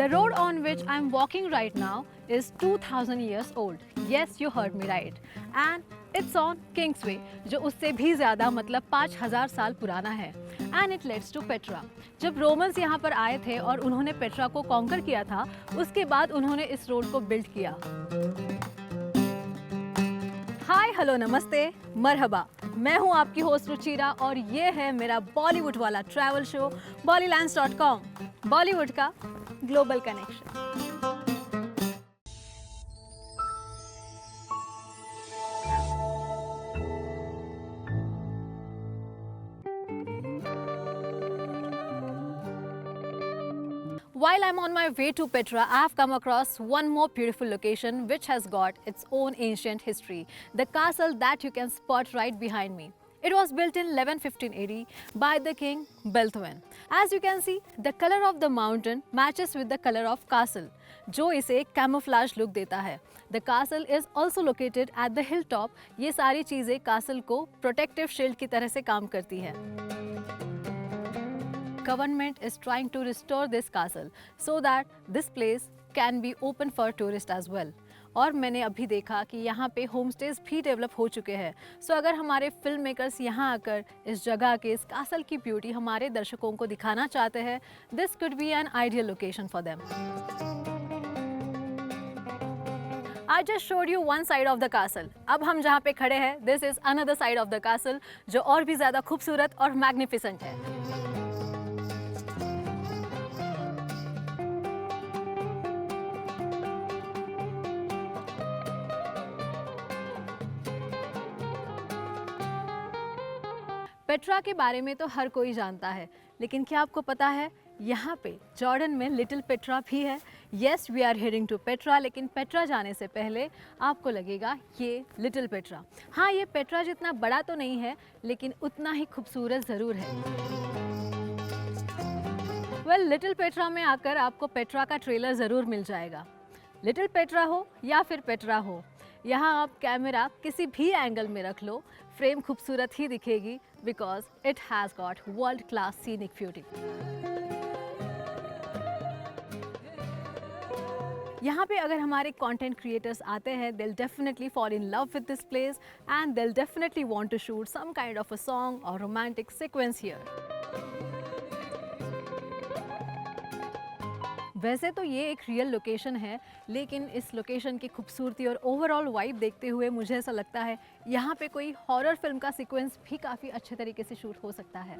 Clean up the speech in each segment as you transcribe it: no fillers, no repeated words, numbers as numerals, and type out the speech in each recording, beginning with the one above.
The road on which I'm walking right now is 2000 years old. Yes, you heard me right. And it's on Kingsway, जो उससे भी ज़्यादा मतलब 5000 साल पुराना है. And it leads to Petra. जब रोमन्स यहाँ पर आए थे और उन्होंने पेट्रा को कॉन्कर किया था, उसके बाद उन्होंने इस रोड को बिल्ड किया. हाय हेलो नमस्ते मरहबा, मैं हूँ आपकी होस्ट रुचिरा और ये है मेरा बॉलीवुड वाला ट्रैवल शो bollylands.com, बॉलीवुड का global connection. While I'm on my way to Petra, I have come across one more beautiful location which has got its own ancient history, the castle that you can spot right behind me. It was built in 1115 AD by the king Balthuan. As you can see, the color of the mountain matches with the color of castle, जो इसे camouflage look देता है. The castle is also located at the hilltop. ये सारी चीज़ें castle को protective shield की तरह से काम करती है. Government is trying to restore this castle so that this place can be open for tourists as well. और मैंने अभी देखा कि यहाँ पे होम स्टेज भी डेवलप हो चुके हैं. सो अगर हमारे फिल्म मेकर्स यहाँ आकर इस जगह के इस कासल की ब्यूटी हमारे दर्शकों को दिखाना चाहते हैं, this could be an ideal location for them. I just showed you one side of the castle. अब हम जहाँ पे खड़े हैं, this is another side of the castle, जो और भी ज़्यादा खूबसूरत और मैग्निफिसेंट है. पेट्रा के बारे में तो हर कोई जानता है, लेकिन क्या आपको पता है यहाँ पे जॉर्डन में लिटिल पेट्रा भी है. Yes, we are heading to Petra, लेकिन पेट्रा जाने से पहले आपको लगेगा ये लिटिल पेट्रा. हाँ, ये पेट्रा जितना बड़ा तो नहीं है, लेकिन उतना ही खूबसूरत ज़रूर है. वेल, लिटिल पेट्रा में आकर आपको पेट्रा का ट्रेलर ज़रूर मिल जाएगा. लिटिल पेट्रा हो या फिर पेट्रा हो, यहाँ आप कैमरा किसी भी एंगल में रख लो, फ्रेम खूबसूरत ही दिखेगी, because it has got world class scenic beauty. यहाँ पे अगर हमारे कंटेंट क्रिएटर्स आते हैं, they'll definitely fall in love with this place and they'll definitely want to shoot some kind of a song or romantic sequence here. वैसे तो ये एक रियल लोकेशन है, लेकिन इस लोकेशन की खूबसूरती और ओवरऑल वाइब देखते हुए मुझे ऐसा लगता है यहाँ पे कोई हॉरर फिल्म का सीक्वेंस भी काफ़ी अच्छे तरीके से शूट हो सकता है.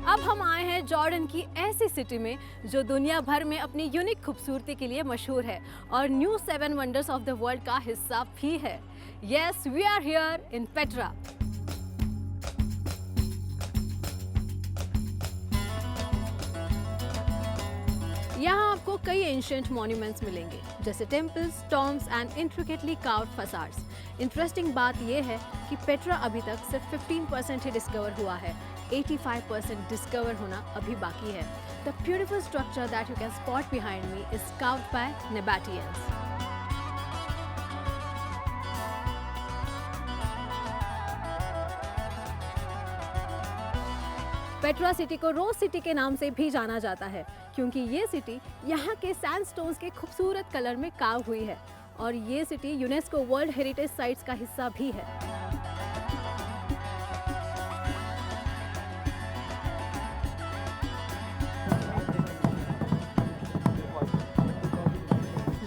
अब हम आए हैं जॉर्डन की ऐसी सिटी में जो दुनिया भर में अपनी यूनिक खूबसूरती के लिए मशहूर है और new 7 wonders of the world का हिस्सा भी है. Yes, we are here in Petra. यहाँ आपको कई एंशिएंट मॉन्यूमेंट्स मिलेंगे, जैसे temples, tombs and intricately carved facades. Interesting बात यह है कि पेट्रा अभी तक सिर्फ 15% ही डिस्कवर हुआ है. 85% डिस्कवर होना अभी बाकी है. The beautiful structure that you can spot behind me is carved by Nabateans. Petra city को रोज सिटी के नाम से भी जाना जाता है, क्योंकि ये सिटी यहाँ के सैंडस्टोन्स के खूबसूरत कलर में कार्व हुई है और ये city UNESCO world heritage sites का हिस्सा भी है.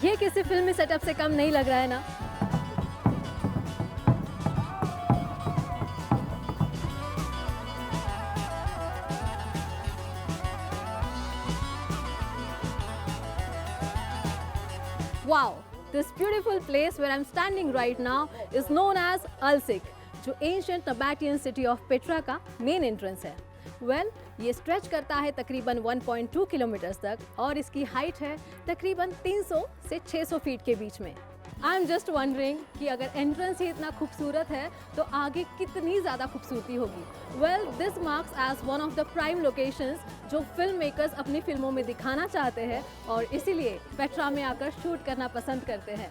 ये किसी फिल्मी सेटअप से कम नहीं लग रहा है ना. Wow, this beautiful place where I'm standing right now is known as Alsik, जो ancient Nabatean city of Petra का main entrance है. वेल, ये स्ट्रेच करता है तकरीबन 1.2 किलोमीटर तक और इसकी हाइट है तकरीबन 300 से 600 फीट के बीच में. आई एम जस्ट वंडरिंग कि अगर एंट्रेंस ही इतना खूबसूरत है तो आगे कितनी ज़्यादा खूबसूरती होगी। Well, this marks as one of the prime locations जो फिल्म मेकर्स अपनी फिल्मों में दिखाना चाहते हैं और इसीलिए पेट्रा में आकर शूट करना पसंद करते हैं।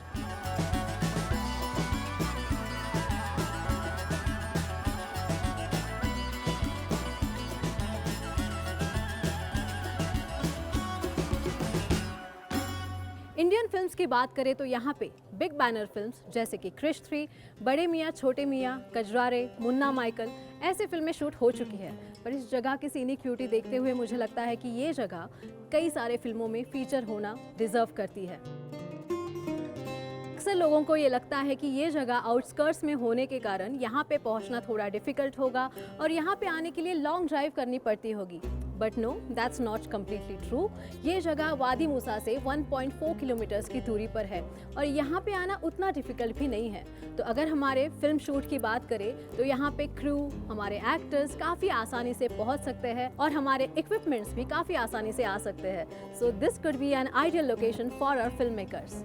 इंडियन फिल्म्स की बात करें तो यहाँ पे बिग बैनर फिल्म्स जैसे कि क्रिश 3, बड़े मियाँ छोटे मियाँ, कजरारे, मुन्ना माइकल ऐसे फिल्में शूट हो चुकी है। पर इस जगह की सीनिक ब्यूटी देखते हुए मुझे लगता है कि ये जगह कई सारे फिल्मों में फीचर होना डिजर्व करती है। अक्सर लोगों को ये लगता है कि ये जगह आउटस्कर्ट्स में होने के कारण यहाँ पे पहुँचना थोड़ा डिफिकल्ट होगा और यहाँ पे आने के लिए लॉन्ग ड्राइव करनी पड़ती होगी। But no, that's not completely true. ये जगह वादी मूसा से 1.4 किलोमीटर्स की दूरी पर है और यहाँ पे आना उतना डिफिकल्ट भी नहीं है। तो अगर हमारे फिल्म शूट की बात करें तो यहाँ पे क्रू, हमारे एक्टर्स काफ़ी आसानी से पहुँच सकते हैं और हमारे इक्विपमेंट्स भी काफ़ी आसानी से आ सकते हैं। So this could be an ideal location for our film makers.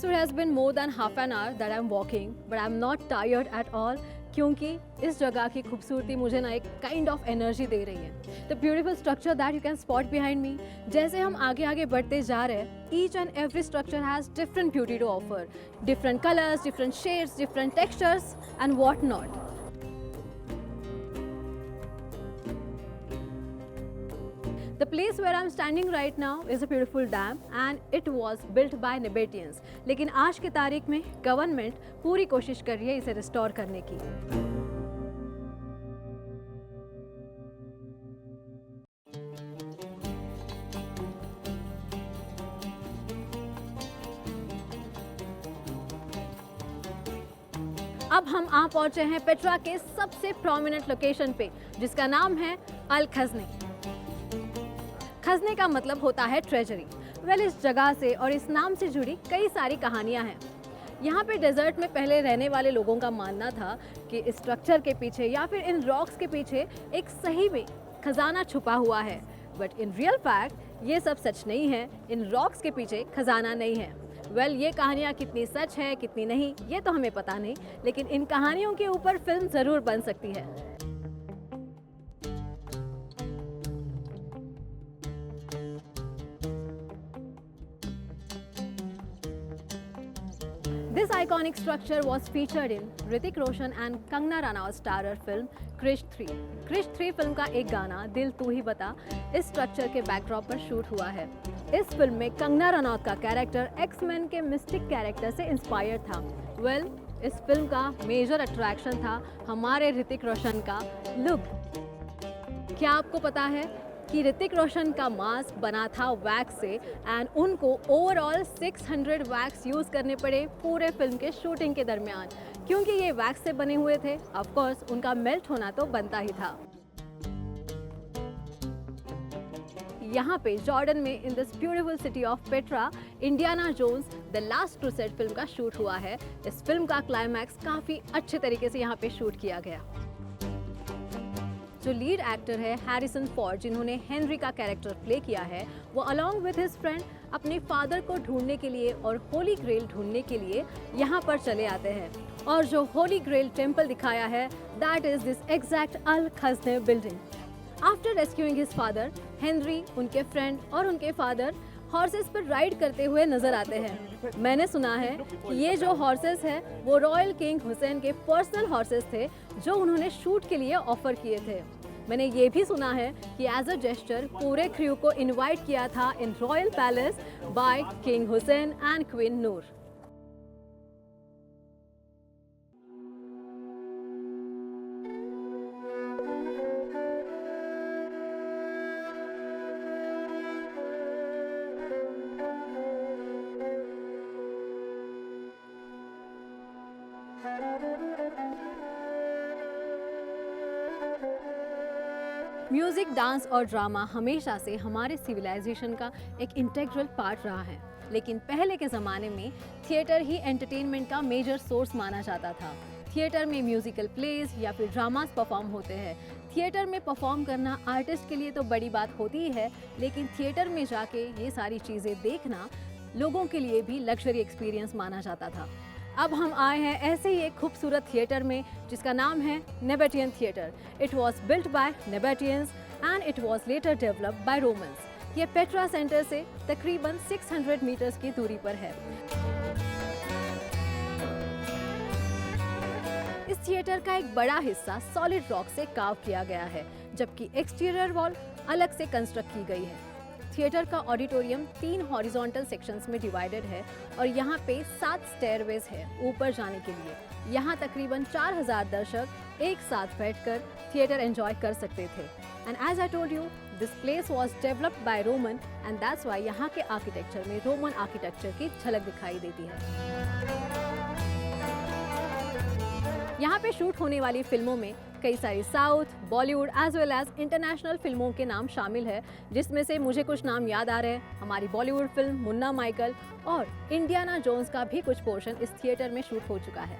So it has been more than half an hour that I'm walking, but I'm not tired at all क्योंकि इस जगह की खूबसूरती मुझे ना एक काइंड ऑफ एनर्जी दे रही है। The beautiful structure that you can spot behind me, जैसे हम आगे आगे बढ़ते जा रहे हैं, each and every structure has different beauty to offer, different colours, different shades, different textures and what not. The place where I'm standing right now is a beautiful dam and it was built by Nabataeans. लेकिन आज की तारीख में government पूरी कोशिश कर रही है इसे रिस्टोर करने की। अब हम आ पहुंचे हैं पेट्रा के सबसे प्रोमिनेंट लोकेशन पे, जिसका नाम है अल खज़ने। खज़ने का मतलब होता है ट्रेजरी। वेल, इस जगह से और इस नाम से जुड़ी कई सारी कहानियां हैं। यहाँ पे डेजर्ट में पहले रहने वाले लोगों का मानना था कि इस स्ट्रक्चर के पीछे या फिर इन रॉक्स के पीछे एक सही में खजाना छुपा हुआ है। बट इन रियल फैक्ट ये सब सच नहीं है, इन रॉक्स के पीछे खजाना नहीं है। वेल, ये कहानियाँ कितनी सच है कितनी नहीं ये तो हमें पता नहीं, लेकिन इन कहानियों के ऊपर फिल्म ज़रूर बन सकती है। This iconic structure was featured in Hrithik Roshan and Kangana Ranaut's starrer film Krish 3. Krish 3 film का एक गाना दिल तू ही बता इस स्ट्रक्चर के बैकड्रॉप पर शूट हुआ है। इस फिल्म में कंगना रनौत का कैरेक्टर एक्समैन के मिस्टिक कैरेक्टर से इंस्पायर्ड था। वेल, इस फिल्म का मेजर अट्रैक्शन था हमारे ऋतिक रोशन का लुक। क्या आपको पता है कि ऋतिक रोशन का मास्क बना था वैक्स से एंड उनको ओवरऑल 600 वैक्स यूज़ करने पड़े पूरे फिल्म के शूटिंग के दरमियान, क्योंकि ये वैक्स से बने हुए थे। ऑफ कोर्स उनका मेल्ट होना तो बनता ही था। यहाँ पे जॉर्डन में in this beautiful city of Petra Indiana Jones the last crusade film का शूट हुआ है। इस फिल्म का क्लाइमैक्स काफ़ी अच्छे तरीके से यहाँ पे शूट किया गया। जो लीड एक्टर है हैरिसन फोर्ड, जिन्होंने हेनरी का कैरेक्टर प्ले किया है, वो अलॉन्ग विद हिज फ्रेंड अपने फादर को ढूंढने के लिए और होली ग्रेल ढूंढने के लिए यहाँ पर चले आते हैं। और जो होली ग्रेल टेम्पल दिखाया है that is this exact Al Khazneh building. After rescuing his father, Henry, उनके फ्रेंड और उनके फादर हॉर्सेस पर राइड करते हुए नजर आते हैं। मैंने सुना है कि ये जो हॉर्सेस हैं वो रॉयल किंग हुसैन के पर्सनल हॉर्सेस थे जो उन्होंने शूट के लिए ऑफर किए थे। मैंने ये भी सुना है कि एज अ जेस्चर पूरे क्रू को इनवाइट किया था in royal palace by King Hussein and Queen Noor. Music, dance और ड्रामा हमेशा से हमारे सिविलाइजेशन का एक इंटेग्रल पार्ट रहा है, लेकिन पहले के ज़माने में थिएटर ही एंटरटेनमेंट का मेजर सोर्स माना जाता था। थिएटर में म्यूजिकल प्लेज या फिर ड्रामास परफॉर्म होते हैं। थिएटर में परफॉर्म करना आर्टिस्ट के लिए तो बड़ी बात होती ही है, लेकिन थिएटर में जाके ये सारी चीज़ें देखना लोगों के लिए भी लग्जरी एक्सपीरियंस माना जाता था। अब हम आए हैं ऐसे ही एक खूबसूरत थिएटर में जिसका नाम है Nabataean theatre. It was built by Nabataeans and it was later developed by Romans. ये पेट्रा सेंटर से तकरीबन 600 मीटर्स की दूरी पर है। इस थिएटर का एक बड़ा हिस्सा सॉलिड रॉक से कार्व किया गया है, जबकि एक्सटीरियर वॉल अलग से कंस्ट्रक्ट की गई है। थिएटर का ऑडिटोरियम 3 हॉरिजॉन्टल सेक्शंस में डिवाइडेड है और यहाँ पे 7 स्टेयरवेज है ऊपर जाने के लिए। यहाँ तकरीबन 4000 दर्शक एक साथ बैठकर थिएटर एंजॉय कर सकते थे। And as I told you, this place was developed by Roman and that's why यहाँ के आर्किटेक्चर में रोमन आर्किटेक्चर की झलक दिखाई देती है। यहाँ पे शूट होने वाली फिल्मों में कई सारी south, Bollywood as well as international फिल्मों के नाम शामिल है, जिसमें से मुझे कुछ नाम याद आ रहे हैं। हमारी बॉलीवुड फिल्म मुन्ना माइकल और इंडियाना जोन्स का भी कुछ पोर्शन इस थिएटर में शूट हो चुका है।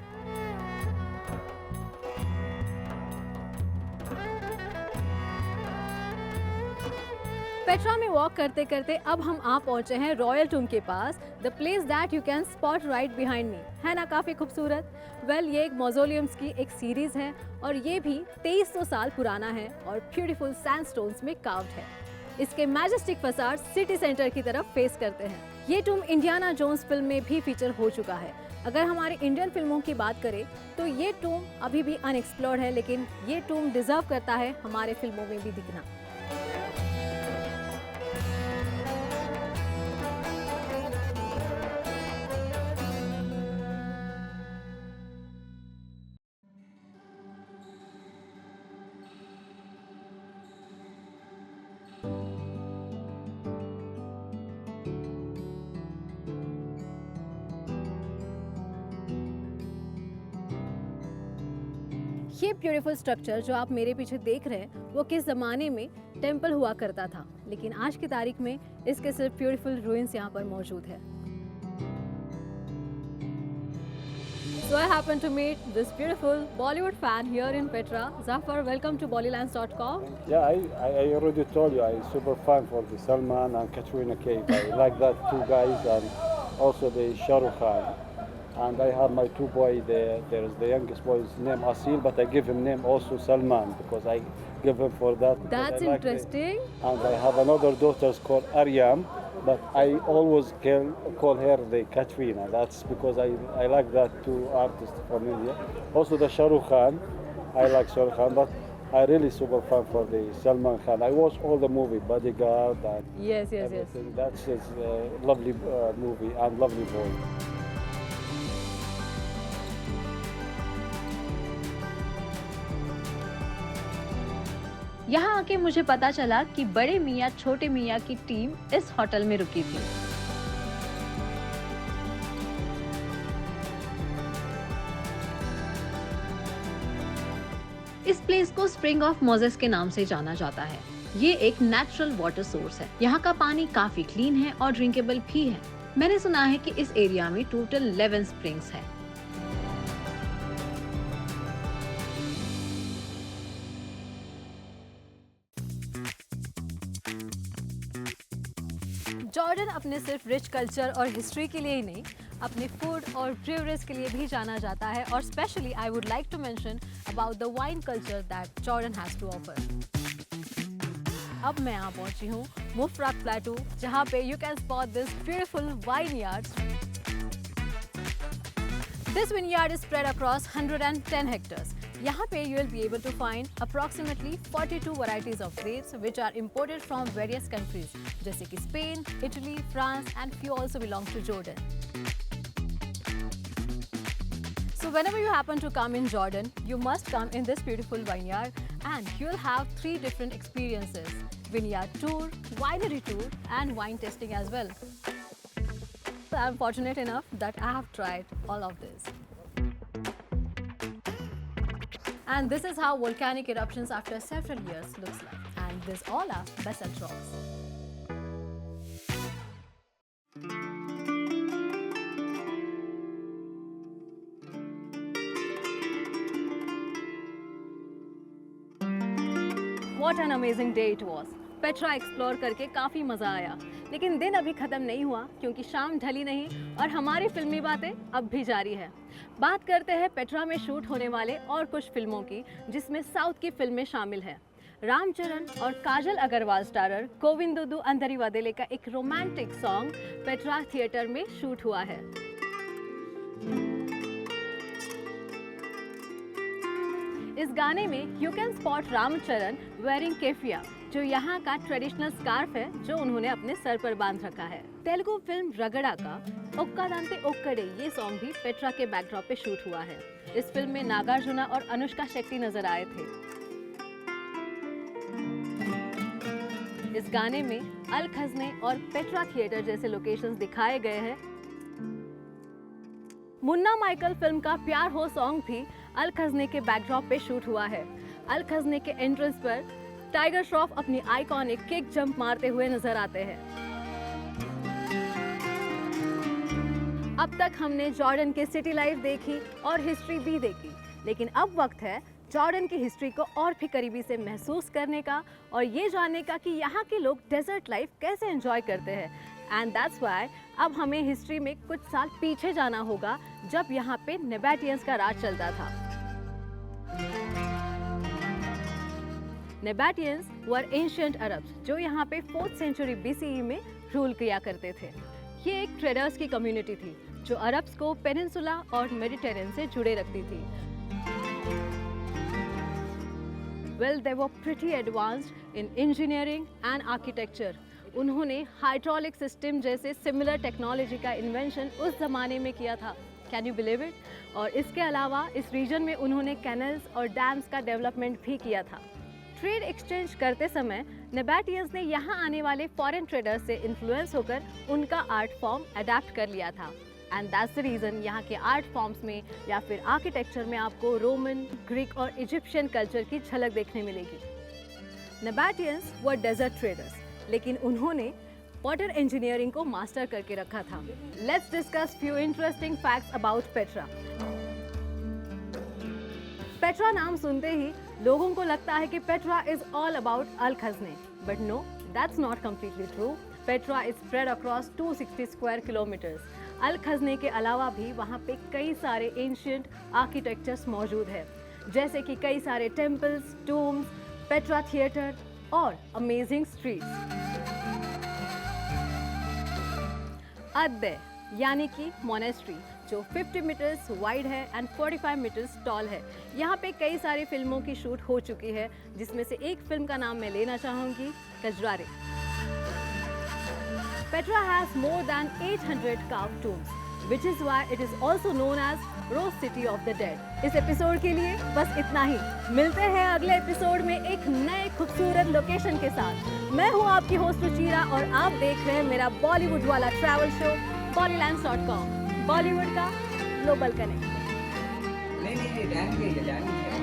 पेट्रा में वॉक करते करते अब हम आ पहुंचे हैं रॉयल टूम के पास, the place that you can spot right behind me. है ना काफ़ी खूबसूरत? वेल, ये एक मॉज़ोलियम्स की एक सीरीज़ है और ये भी 2300 साल पुराना है और ब्यूटीफुल सैंडस्टोन्स में कार्व्ड है। इसके मैजेस्टिक फसाड सिटी सेंटर की तरफ फेस करते हैं। ये टूम इंडियाना जोन्स फिल्म में भी फीचर हो चुका है। अगर हमारी इंडियन फिल्मों की बात करें तो ये टूम अभी भी अनएक्सप्लोर्ड है, लेकिन ये टूम डिजर्व करता है हमारे फिल्मों में भी दिखना। ये ब्यूटीफुल स्ट्रक्चर जो आप मेरे पीछे देख रहे हैं वो किस ज़माने में टेंपल हुआ करता था, लेकिन आज की तारीख में इसके सिर्फ ब्यूटीफुल रूइंस यहाँ पर मौजूद है। So I happen to meet this beautiful Bollywood fan here in Petra. Zafar, welcome to Bollylands.com. Yeah, I already told you I'm super fan for the Salman and Katrina Kaif. I like that two guys and also the Shah Rukh Khan. And I have my two boys there. There is the youngest boy, his name Asil, but I give him name also Salman because I give him for that. That's interesting. And I have another daughter called Aryam, but I always call her the Katrina. That's because I like that two artists from India. Also the Shah Rukh Khan, I like Shah Rukh Khan, but I really super fan for the Salman Khan. I watch all the movie, Bodyguard and yes. everything. That's his lovely movie and lovely boy. यहाँ आके मुझे पता चला कि बड़े मियाँ छोटे मियाँ की टीम इस होटल में रुकी थी। इस प्लेस को स्प्रिंग ऑफ मोजेस के नाम से जाना जाता है। ये एक नेचुरल वाटर सोर्स है। यहाँ का पानी काफी क्लीन है और ड्रिंकेबल भी है। मैंने सुना है कि इस एरिया में टोटल 11 स्प्रिंग्स है। जॉर्डन अपने सिर्फ रिच कल्चर और हिस्ट्री के लिए ही नहीं, अपने फूड और ब्रूअरीज के लिए भी जाना जाता है और specially I would like to mention about the wine culture that Jordan has to offer. अब मैं यहाँ पहुँची हूँ मुफराक प्लेटू, जहाँ पे you can spot this beautiful wine yard. This vineyard is spread across 110 hectares. यहाँ पे you will be able to find approximately 42 varieties of grapes which are imported from various countries जैसे कि Spain, Italy, France and few also belong to Jordan. So whenever you happen to come in Jordan, you must come in this beautiful vineyard and you will have 3 different experiences: vineyard tour, winery tour and wine tasting as well. So I am fortunate enough that I have tried all of this. And this is how volcanic eruptions after several years looks like. And these all are basalt rocks. What an amazing day it was. Petra explore करके काफ़ी मज़ा आया, लेकिन दिन अभी ख़त्म नहीं हुआ क्योंकि शाम ढली नहीं और हमारी फिल्मी बातें अब भी जारी है। बात करते हैं पेट्रा में शूट होने वाले और कुछ फिल्मों की, जिसमें साउथ की फिल्में शामिल हैं। रामचरण और काजल अग्रवाल स्टारर गोविंदुदु अंधरीवादेले का एक रोमांटिक सॉन्ग पेट्रा थिएटर में शूट हुआ है। इस गाने में you can spot Ramcharan wearing keffiyeh, जो यहाँ का ट्रेडिशनल स्कार्फ है जो उन्होंने अपने सर पर बांध रखा है। तेलुगु फिल्म रगड़ा का ओक्कादांते ओक्कड़े ये सॉन्ग भी पेट्रा के बैकड्रॉप पे शूट हुआ है। इस फिल्म में नागार्जुना और अनुष्का शेट्टी नजर आए थे। इस गाने में अल खजने और पेट्रा थिएटर जैसे लोकेशंस दिखाए गए हैं। मुन्ना माइकल फिल्म का प्यार हो सॉन्ग भी अल खजने के बैकड्रॉप पे शूट हुआ है। अल खजने के एंट्रेंस पर टाइगर श्रॉफ अपनी आइकॉनिक किक जंप मारते हुए नजर आते हैं। अब तक हमने जॉर्डन के सिटी लाइफ देखी और हिस्ट्री भी देखी, लेकिन अब वक्त है जॉर्डन की हिस्ट्री को और भी करीबी से महसूस करने का और ये जानने का कि यहाँ के लोग डेजर्ट लाइफ कैसे एंजॉय करते हैं। एंड दैट्स व्हाई अब हमें हिस्ट्री में कुछ साल पीछे जाना होगा, जब यहाँ पे नेबाटियंस का राज चलता था। नेबाटियंस वर एंशिएंट अरब्स जो यहाँ पे 4th सेंचुरी BCE में रूल किया करते थे। ये एक ट्रेडर्स की कम्युनिटी थी जो अरब्स को पेनिनसुला और मेडिटेरियन से जुड़े रखती थी। Well, they were pretty advanced in engineering and architecture. उन्होंने हाइड्रोलिक सिस्टम जैसे सिमिलर टेक्नोलॉजी का इन्वेंशन उस ज़माने में किया था। Can you believe it? और इसके अलावा इस रीजन में उन्होंने कैनल्स और डैम्स का डेवलपमेंट भी किया था। ट्रेड एक्सचेंज करते समय नेबाटियंस ने यहाँ आने वाले फॉरेन ट्रेडर्स से इन्फ्लुएंस होकर उनका आर्ट फॉर्म अडेप्ट कर लिया था। एंड दैट्स द रीज़न यहाँ के आर्ट फॉर्म्स में या फिर आर्किटेक्चर में आपको रोमन, ग्रीक और इजिप्शियन कल्चर की झलक देखने मिलेगी। नेबाटियंस वर डेजर्ट ट्रेडर्स, लेकिन उन्होंने वाटर इंजीनियरिंग को मास्टर करके रखा था। Let's discuss few interesting facts about Petra. Petra नाम सुनते ही लोगों को लगता है कि Petra is all about Al Khazneh, but no, that's not completely true. Petra is spread across 260 square kilometres. Al Khazneh के अलावा भी वहाँ पे कई सारे एंशिएंट आर्किटेक्चर्स मौजूद है, जैसे कि कई सारे टेम्पल्स, टूम्स, पेट्रा थिएटर और अमेजिंग स्ट्रीट्स। अद्दे यानी कि मोनेस्ट्री जो 50 मीटर्स वाइड है एंड 45 मीटर्स टॉल है। यहाँ पे कई सारी फिल्मों की शूट हो चुकी है, जिसमें से एक फिल्म का नाम मैं लेना चाहूँगी, कजरारे। Petra has more than 800 carved tombs, which is why it is also known as Rose City of the Dead. इस एपिसोड के लिए बस इतना ही। मिलते हैं अगले एपिसोड में एक नए खूबसूरत लोकेशन के साथ। मैं हूँ आपकी होस्ट रुचिरा और आप देख रहे हैं मेरा बॉलीवुड वाला ट्रैवल शो bollylands.com, बॉलीवुड का ग्लोबल कनेक्ट। नहीं, डैम के लिए, डैम के लिए।